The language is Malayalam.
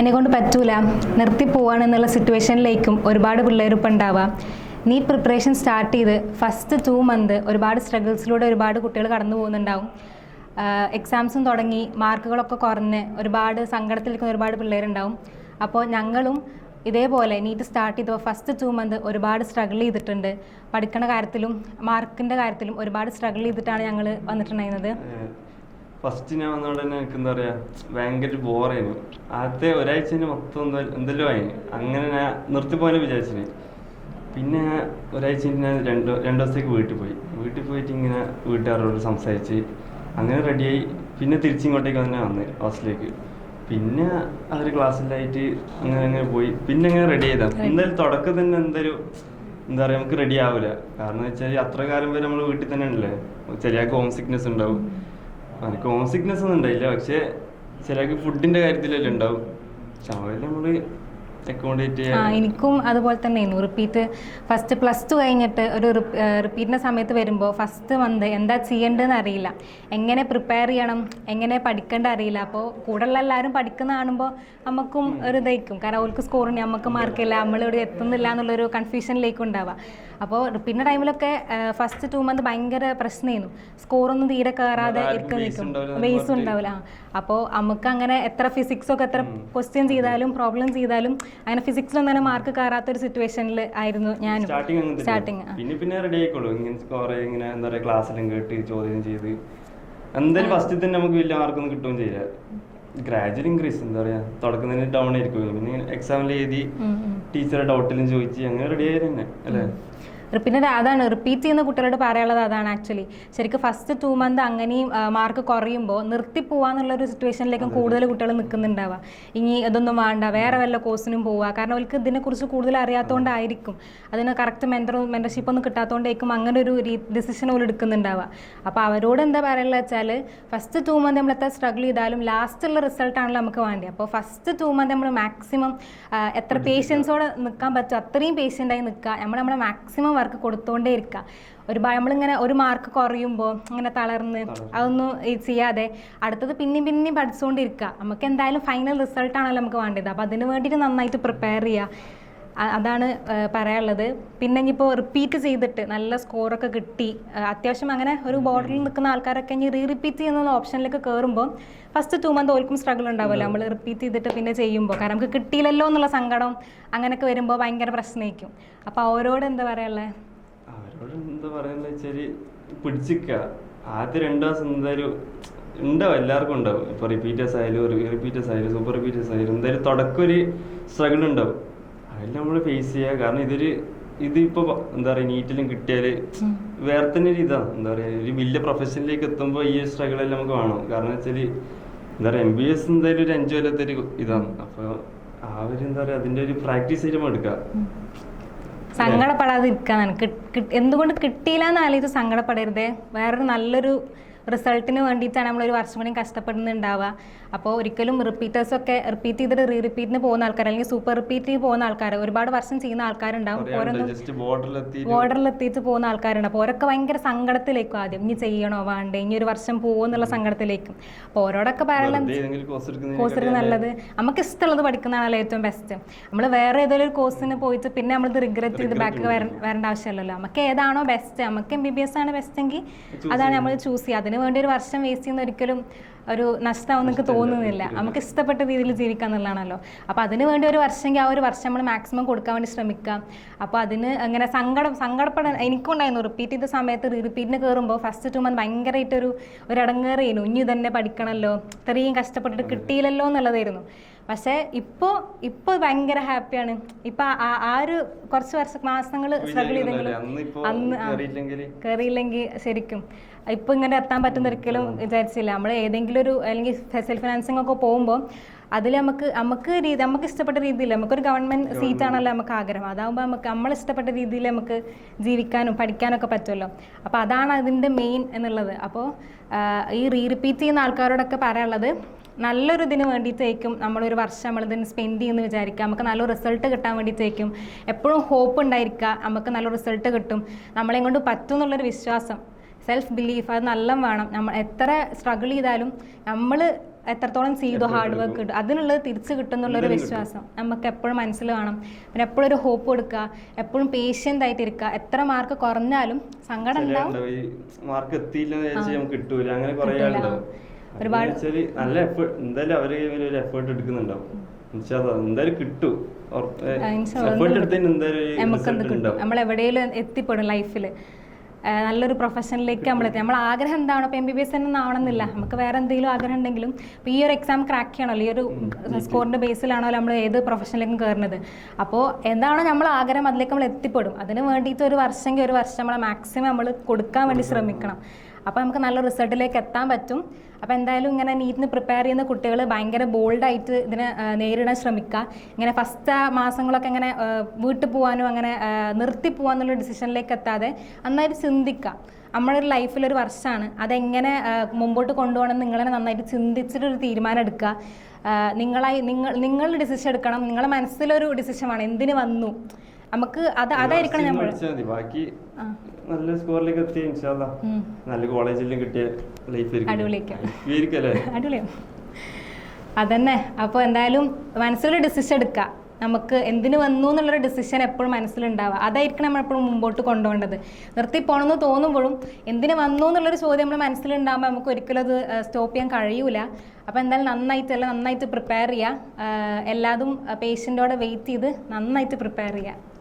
എന്നെ കൊണ്ട് പറ്റൂല, നിർത്തി പോവാണെന്നുള്ള സിറ്റുവേഷനിലേക്കും ഒരുപാട് പിള്ളേരിപ്പോൾ ഉണ്ടാവാം. നീറ്റ് പ്രിപ്പറേഷൻ സ്റ്റാർട്ട് ചെയ്ത് ഫസ്റ്റ് 2 മന്ത് ഒരുപാട് സ്ട്രഗിൾസിലൂടെ ഒരുപാട് കുട്ടികൾ കടന്നു പോകുന്നുണ്ടാവും. എക്സാംസും തുടങ്ങി മാർക്കുകളൊക്കെ കുറഞ്ഞ് ഒരുപാട് സങ്കടത്തിലിരിക്കുന്ന ഒരുപാട് പിള്ളേരുണ്ടാവും. അപ്പോൾ ഞങ്ങളും ഇതേപോലെ നീറ്റ് സ്റ്റാർട്ട് ചെയ്തപ്പോൾ ഫസ്റ്റ് 2 മന്ത് ഒരുപാട് സ്ട്രഗിൾ ചെയ്തിട്ടുണ്ട്. പഠിക്കണ കാര്യത്തിലും മാർക്കിൻ്റെ കാര്യത്തിലും ഒരുപാട് സ്ട്രഗിൾ ചെയ്തിട്ടാണ് ഞങ്ങൾ വന്നിട്ടുണ്ടായിരുന്നത്. ഫസ്റ്റ് ഞാൻ വന്നോണ്ട് തന്നെ എനിക്ക് എന്താ പറയുക, ഭയങ്കര ബോറായിരുന്നു. ആദ്യത്തെ ഒരാഴ്ച മൊത്തം എന്തെല്ലോ ആയി. അങ്ങനെ ഞാൻ നിർത്തിപ്പോകാനും വിചാരിച്ചിന്. പിന്നെ ഒരാഴ്ച ഞാൻ രണ്ട് ദിവസത്തേക്ക് വീട്ടിൽ പോയിട്ട് ഇങ്ങനെ വീട്ടുകാരോട് സംസാരിച്ച് അങ്ങനെ റെഡിയായി. പിന്നെ തിരിച്ചിങ്ങോട്ടേക്ക് തന്നെ വന്ന് ഹോസ്റ്റലിലേക്ക്. പിന്നെ അവർ ക്ലാസ്സിലായിട്ട് അങ്ങനെ പോയി. പിന്നെ അങ്ങനെ റെഡി ചെയ്താൽ എന്തായാലും തുടക്കം തന്നെ എന്താ പറയുക, നമുക്ക് റെഡി ആവില്ല. കാരണം വെച്ചാൽ അത്ര കാലം വരെ നമ്മൾ വീട്ടിൽ തന്നെ ഉണ്ടല്ലേ. ചെറിയാൾക്ക് ഹോം സിക്നെസ് ഉണ്ടാവും. എനിക്ക് ഹോം സിക്നെസ് ഒന്നും ഉണ്ടായില്ല, പക്ഷേ ചിലക്ക് ഫുഡിന്റെ കാര്യത്തിലെല്ലാം ഉണ്ടാവും. പക്ഷെ അതെല്ലാം നമ്മള് അക്കോമഡേറ്റ് ചെയ്യാൻ. എനിക്കും അതുപോലെ തന്നെയായിരുന്നു. റിപ്പീറ്റ് ഫസ്റ്റ് +2 കഴിഞ്ഞിട്ട് ഒരു റിപ്പീറ്റിൻ്റെ സമയത്ത് വരുമ്പോൾ ഫസ്റ്റ് മന്ത് എന്താ ചെയ്യേണ്ടതെന്ന് അറിയില്ല, എങ്ങനെ പ്രിപ്പയർ ചെയ്യണം, എങ്ങനെ പഠിക്കേണ്ട അറിയില്ല. അപ്പോൾ കൂടെയുള്ള എല്ലാവരും പഠിക്കുന്ന കാണുമ്പോൾ നമുക്കും ഒരു ഇതായിരിക്കും. കാരണം അവർക്ക് സ്കോറിന് നമുക്ക് മാർക്കില്ല, നമ്മളിവിടെ എത്തുന്നില്ല എന്നുള്ളൊരു കൺഫ്യൂഷനിലേക്ക് ഉണ്ടാവുക. അപ്പോൾ റിപ്പീറ്റിൻ്റെ ടൈമിലൊക്കെ ഫസ്റ്റ് 2 മന്ത് ഭയങ്കര പ്രശ്നമായിരുന്നു. സ്കോറൊന്നും തീരെ കയറാതെ നിൽക്കും, ബേസ് ഉണ്ടാവില്ല. അപ്പോൾ നമുക്ക് അങ്ങനെ എത്ര ഫിസിക്സൊക്കെ എത്ര ക്വസ്റ്റ്യൻ ചെയ്താലും പ്രോബ്ലം ചെയ്താലും അങ്ങനെ ഫിസിക്സിലൊന്നും തന്നെ മാർക്ക് കയറാത്തൊരു സിറ്റുവേഷനിൽ ആയിരുന്നു ഞാൻ സ്റ്റാർട്ടിങ്. പിന്നെ റെഡി ആയിക്കോളൂ. ഇങ്ങനെ എന്താ പറയുക, ക്ലാസ്സിലും കേട്ട് ചോദ്യം ചെയ്ത് എന്തായാലും ഫസ്റ്റ് തന്നെ നമുക്ക് വലിയ മാർക്കൊന്നും കിട്ടുകയും ചെയ്യില്ല. ഗ്രാജുവൽ ഇൻക്രീസ് എന്താ പറയുക, തുടക്കുന്നതിന് ഡൗൺ ആയിരിക്കും. പിന്നെ എക്സാമിൽ എഴുതി ടീച്ചറെ ഡൗട്ടിലും ചോദിച്ച് അങ്ങനെ റെഡി ആയി തന്നെ അല്ലേ. പിന്നെ അതാണ് റിപ്പീറ്റ് ചെയ്യുന്ന കുട്ടികളോട് പറയാനുള്ളത്. അതാണ് ആക്ച്വലി ശരിക്കും ഫസ്റ്റ് 2 മന്ത് അങ്ങനെയും മാർക്ക് കുറയുമ്പോൾ നിർത്തി പോവാന്നുള്ളൊരു സിറ്റുവേഷനിലേക്കും കൂടുതൽ കുട്ടികൾ നിൽക്കുന്നുണ്ടാവുക. ഇനി ഇതൊന്നും വേണ്ട, വേറെ വല്ല കോഴ്സിനും പോവുക. കാരണം അവർക്ക് ഇതിനെക്കുറിച്ച് കൂടുതൽ അറിയാത്തതുകൊണ്ടായിരിക്കും, അതിന് കറക്റ്റ് മെൻറ്റർഷിപ്പ് ഒന്നും കിട്ടാത്തതുകൊണ്ടായിരിക്കും അങ്ങനെ ഒരു ഡിസിഷൻ പോലും എടുക്കുന്നുണ്ടാവുക. അപ്പോൾ അവരോട് എന്താ പറയുക വെച്ചാൽ ഫസ്റ്റ് 2 മന്ത് നമ്മൾ എത്ര സ്ട്രഗിൾ ചെയ്താലും ലാസ്റ്റുള്ള റിസൾട്ടാണല്ലോ നമുക്ക് വേണ്ടത്. അപ്പോൾ ഫസ്റ്റ് 2 മന്ത് നമ്മൾ മാക്സിമം എത്ര പേഷ്യൻസോടെ നിൽക്കാൻ പറ്റും അത്രയും പേഷ്യൻ്റായി നിൽക്കുക. നമ്മുടെ മാക്സിമം വർക്ക് കൊടുത്തുകൊണ്ടേ ഇരിക്കുക. നമ്മളിങ്ങനെ ഒരു മാർക്ക് കുറയുമ്പോൾ അങ്ങനെ തളർന്ന് അതൊന്നും ചെയ്യാതെ അടുത്തത് പിന്നെയും പഠിച്ചുകൊണ്ടിരിക്കുക. നമുക്ക് എന്തായാലും ഫൈനൽ റിസൾട്ടാണല്ലോ നമുക്ക് വേണ്ടത്. അപ്പോൾ അതിന് വേണ്ടിയിട്ട് നന്നായിട്ട് പ്രിപ്പയർ ചെയ്യുക. അതാണ് പറയാനുള്ളത്. പിന്നെ ഇനിയിപ്പോൾ റിപ്പീറ്റ് ചെയ്തിട്ട് നല്ല സ്കോറൊക്കെ കിട്ടി അത്യാവശ്യം അങ്ങനെ ഒരു ബോർഡറിൽ നിൽക്കുന്ന ആൾക്കാരൊക്കെ ഇനി റിപ്പീറ്റ് ചെയ്യുന്ന ഓപ്ഷനിലേക്ക് കയറുമ്പോൾ ഫസ്റ്റ് 2 മന്ത് ഓൽക്കും സ്ട്രഗിൾ ഉണ്ടാവുമല്ലോ. നമ്മൾ റിപ്പീറ്റ് ചെയ്തിട്ട് പിന്നെ ചെയ്യുമ്പോൾ കാരണം നമുക്ക് കിട്ടിയില്ലല്ലോ എന്നുള്ള സങ്കടം അങ്ങനെയൊക്കെ വരുമ്പോൾ ഭയങ്കര പ്രശ്നമായിരിക്കും. അപ്പോൾ അവരോട് എന്താ പറയാനുള്ളത്? അവരോട് എന്താ പറയുന്നത് വെച്ചാൽ പിടിച്ചിക്കുക. ആദ്യം 2 ദിവസം എന്തായാലും ഉണ്ടാവും, എല്ലാവർക്കും ഉണ്ടാവും. ഇപ്പോൾ റിപ്പീറ്റേഴ്സ് ആയാലും സൂപ്പർ റിപ്പീറ്റേഴ്സ് ആയാലും എന്തായാലും തുടക്കം ഒരു സ്ട്രഗിൾ ഉണ്ടാവും. അതെല്ലാം നമ്മൾ ഫേസ് ചെയ്യുക. കാരണം ഇതിപ്പോൾ എന്താ പറയുക, നീറ്റിലും കിട്ടിയാൽ വേറെ തന്നെ ഒരു ഇതാണ്. എന്താ പറയുക, ഒരു വലിയ പ്രൊഫഷനിലേക്ക് എത്തുമ്പോൾ ഈ സ്ട്രഗിളെല്ലാം നമുക്ക് വേണം. കാരണം വെച്ചാൽ എന്താ പറയുക, MBBS എന്തായാലും ഒരു 5 കൊല്ലത്തെ ഒരു ഇതാണ്. അപ്പോൾ എന്താ പറയുക, അതിൻ്റെ ഒരു പ്രാക്ടീസ് ആയിട്ട് എടുക്കുക. സങ്കടപ്പെടാതിരിക്കാൻ എന്തുകൊണ്ട് കിട്ടിയില്ല എന്ന് ആലോചിച്ച് സങ്കടപ്പെടരുതേ. വേറൊരു നല്ലൊരു റിസൾട്ടിന് വേണ്ടിയിട്ടാണ് നമ്മളൊരു വർഷം കൂടി കഷ്ടപ്പെടുന്നുണ്ടാവുക. അപ്പോൾ ഒരിക്കലും റിപ്പീറ്റേഴ്സൊക്കെ റിപ്പീറ്റ് ചെയ്തിട്ട് റിപ്പീറ്റിന് പോകുന്ന ആൾക്കാർ അല്ലെങ്കിൽ സൂപ്പർ റിപ്പീറ്റിന് പോകുന്ന ആൾക്കാർ ഒരുപാട് വർഷം ചെയ്യുന്ന ആൾക്കാരുണ്ടാവും. ബോർഡറിലെത്തിയിട്ട് പോകുന്ന ആൾക്കാരുണ്ട്. അപ്പോൾ ഓരൊക്കെ ഭയങ്കര സങ്കടത്തിലേക്കും ആദ്യം ഇനി ചെയ്യണോ വേണ്ടേ, ഇനി ഒരു വർഷം പോകുമെന്നുള്ള സങ്കടത്തിലേക്കും. അപ്പോൾ ഓരോടൊക്കെ പറയാനുള്ള കോഴ്സ് നല്ലത് നമുക്ക് ഇഷ്ടമുള്ളത് പഠിക്കുന്നതാണല്ലോ ഏറ്റവും ബെസ്റ്റ്. നമ്മൾ വേറെ ഏതെങ്കിലും ഒരു കോഴ്സിന് പോയിട്ട് പിന്നെ നമ്മളിത് റിഗ്രറ്റ് ചെയ്ത് ബാക്ക് വരേണ്ട ആവശ്യമില്ലല്ലോ. നമുക്ക് ഏതാണോ ബെസ്റ്റ്, നമുക്ക് MBBS ആണ് ബെസ്റ്റ് എങ്കിൽ അതാണ് നമ്മൾ ചൂസ് ചെയ്യുക. അതിന് വേണ്ടി ഒരു വർഷം വേസ്റ്റ് ചെയ്യുന്ന ഒരിക്കലും ഒരു നഷ്ടമാവും എനിക്ക് തോന്നുന്നില്ല. നമുക്ക് ഇഷ്ടപ്പെട്ട രീതിയിൽ ജീവിക്കുക എന്നുള്ളതാണല്ലോ. അപ്പോൾ അതിന് വേണ്ടി ഒരു വർഷമെങ്കിൽ ആ ഒരു വർഷം നമ്മൾ മാക്സിമം കൊടുക്കാൻ വേണ്ടി ശ്രമിക്കാം. അപ്പോൾ അതിന് അങ്ങനെ സങ്കടപ്പെടാൻ എനിക്കും ഉണ്ടായിരുന്നു. റിപ്പീറ്റ് ചെയ്ത സമയത്ത് റിപ്പീറ്റിന് കയറുമ്പോൾ ഫസ്റ്റ് 2 മന്ത് ഭയങ്കരമായിട്ടൊരു ഇടങ്ങേറായിരുന്നു. ഇനി തന്നെ പഠിക്കണമല്ലോ, ഇത്രയും കഷ്ടപ്പെട്ടിട്ട് കിട്ടിയില്ലല്ലോ എന്നുള്ളതായിരുന്നു. പക്ഷേ ഇപ്പോൾ ഭയങ്കര ഹാപ്പിയാണ്. ഇപ്പം ആ ഒരു കുറച്ച് മാസങ്ങൾ സ്ട്രഗിൾ ചെയ്തെങ്കിലും അന്ന് കയറിയില്ലെങ്കിൽ ശരിക്കും ഇപ്പം ഇങ്ങനെ എത്താൻ പറ്റുന്ന ഒരിക്കലും വിചാരിച്ചില്ല. നമ്മൾ ഏതെങ്കിലും ഒരു അല്ലെങ്കിൽ സെൽഫ് ഫിനാൻസിങ് ഒക്കെ പോകുമ്പോൾ അതിൽ നമുക്ക് ഇഷ്ടപ്പെട്ട രീതിയിൽ നമുക്കൊരു ഗവൺമെൻറ് സീറ്റാണല്ലോ നമുക്ക് ആഗ്രഹം. അതാകുമ്പോൾ നമ്മൾ ഇഷ്ടപ്പെട്ട രീതിയിൽ നമുക്ക് ജീവിക്കാനും പഠിക്കാനൊക്കെ പറ്റുമല്ലോ. അപ്പോൾ അതാണ് അതിൻ്റെ മെയിൻ എന്നുള്ളത്. അപ്പോൾ ഈ റിപ്പീറ്റ് ചെയ്യുന്ന ആൾക്കാരോടൊക്കെ പറയാനുള്ളത്, നല്ലൊരു ഇതിന് വേണ്ടിയിട്ടേക്കും നമ്മളൊരു വർഷം നമ്മളിതിന് സ്പെൻഡ് ചെയ്യുമെന്ന് വിചാരിക്കുക. നമുക്ക് നല്ലൊരു റിസൾട്ട് കിട്ടാൻ വേണ്ടിയിട്ടേക്കും എപ്പോഴും ഹോപ്പ് ഉണ്ടായിരിക്കുക. നമുക്ക് നല്ല റിസൾട്ട് കിട്ടും, നമ്മളെ കൊണ്ട് പറ്റും എന്നുള്ളൊരു വിശ്വാസം, സെൽഫ് ബിലീഫ് അത് നല്ല വേണം. നമ്മൾ എത്ര സ്ട്രഗിൾ ചെയ്താലും നമ്മൾ എത്രത്തോളം ചെയ്തു ഹാർഡ് വർക്ക് കിട്ടും അതിനുള്ളത് തിരിച്ചു കിട്ടുന്നുള്ളൊരു വിശ്വാസം നമുക്ക് എപ്പോഴും മനസ്സിൽ വേണം. പിന്നെ എപ്പോഴും ഒരു ഹോപ്പ് കൊടുക്കുക, എപ്പോഴും പേഷ്യൻ്റ് ആയിട്ട് ഇരിക്കുക. എത്ര മാർക്ക് കുറഞ്ഞാലും സങ്കടം ഉണ്ടാവും, മാർക്ക് എത്തിയില്ല കിട്ടൂല, അങ്ങനെ കുറെ ഒരുപാട് നല്ല എന്തായാലും അവര് ഒരു എഫേർട്ട് എടുക്കുന്നുണ്ടാവും. എന്തായാലും കിട്ടും, നമ്മൾ എവിടെയെങ്കിലും എത്തിപ്പെടും ലൈഫിൽ. നല്ലൊരു പ്രൊഫഷനിലേക്ക് നമ്മളെത്തി. നമ്മൾ ആഗ്രഹം എന്താണോ, ഇപ്പോൾ MBBS തന്നെ ആവണമെന്നില്ല, നമുക്ക് വേറെ എന്തെങ്കിലും ആഗ്രഹം ഉണ്ടെങ്കിലും ഇപ്പോൾ ഈ ഒരു എക്സാം ക്രാക്ക് ചെയ്യണമല്ലോ, ഈ ഒരു സ്കോറിൻ്റെ ബേസിലാണോ നമ്മൾ ഏത് പ്രൊഫഷനിലേക്കും കയറുന്നത്. അപ്പോൾ എന്താണോ നമ്മൾ ആഗ്രഹം അതിലേക്ക് നമ്മൾ എത്തിപ്പെടും. അതിന് വേണ്ടിയിട്ട് ഒരു വർഷം നമ്മൾ മാക്സിമം നമ്മൾ കൊടുക്കാൻ വേണ്ടി ശ്രമിക്കണം. അപ്പോൾ നമുക്ക് നല്ല റിസൾട്ടിലേക്ക് എത്താൻ പറ്റും. അപ്പോൾ എന്തായാലും ഇങ്ങനെ നീറ്റിന് പ്രിപ്പയർ ചെയ്യുന്ന കുട്ടികൾ ഭയങ്കര ബോൾഡായിട്ട് ഇതിനെ നേരിടാൻ ശ്രമിക്കുക. ഇങ്ങനെ ഫസ്റ്റ് മാസങ്ങളൊക്കെ ഇങ്ങനെ വീട്ടിൽ പോകാനും അങ്ങനെ നിർത്തി പോകാന്നുള്ള ഡിസിഷനിലേക്ക് എത്താതെ നന്നായിട്ട് ചിന്തിക്കുക. നമ്മളൊരു ലൈഫിലൊരു വർഷമാണ്, അതെങ്ങനെ മുമ്പോട്ട് കൊണ്ടുപോകണം നിങ്ങളെ നന്നായിട്ട് ചിന്തിച്ചിട്ടൊരു തീരുമാനം എടുക്കുക. നിങ്ങൾ ഡിസിഷൻ എടുക്കണം. നിങ്ങളെ മനസ്സിലൊരു ഡിസിഷൻ വേണം, എന്തിന് വന്നു നമുക്ക് അതായിരിക്കണം നമ്മൾ. നല്ല സ്കോറിലേക്ക് എത്തി, നല്ല കോളേജിലും കിട്ടിയ ലൈഫ് അടിപൊളിയാണ് അതന്നെ. അപ്പോൾ എന്തായാലും മനസ്സിലൊരു ഡിസിഷൻ എടുക്കുക. നമുക്ക് എന്തിനു വന്നു എന്നുള്ളൊരു ഡിസിഷൻ എപ്പോഴും മനസ്സിലുണ്ടാവുക. അതായിരിക്കണം നമ്മളെപ്പോഴും മുമ്പോട്ട് കൊണ്ടുപോകേണ്ടത്. നിർത്തി പോകണമെന്ന് തോന്നുമ്പോഴും എന്തിനു വന്നു എന്നുള്ളൊരു ചോദ്യം നമ്മുടെ മനസ്സിലുണ്ടാകുമ്പോൾ നമുക്ക് ഒരിക്കലും അത് സ്റ്റോപ്പ് ചെയ്യാൻ കഴിയൂല. അപ്പോൾ എന്തായാലും നന്നായിട്ട് പ്രിപ്പയർ ചെയ്യുക. എല്ലാതും പേഷ്യൻ്റോടെ വെയിറ്റ് ചെയ്ത് നന്നായിട്ട് പ്രിപ്പയർ ചെയ്യുക.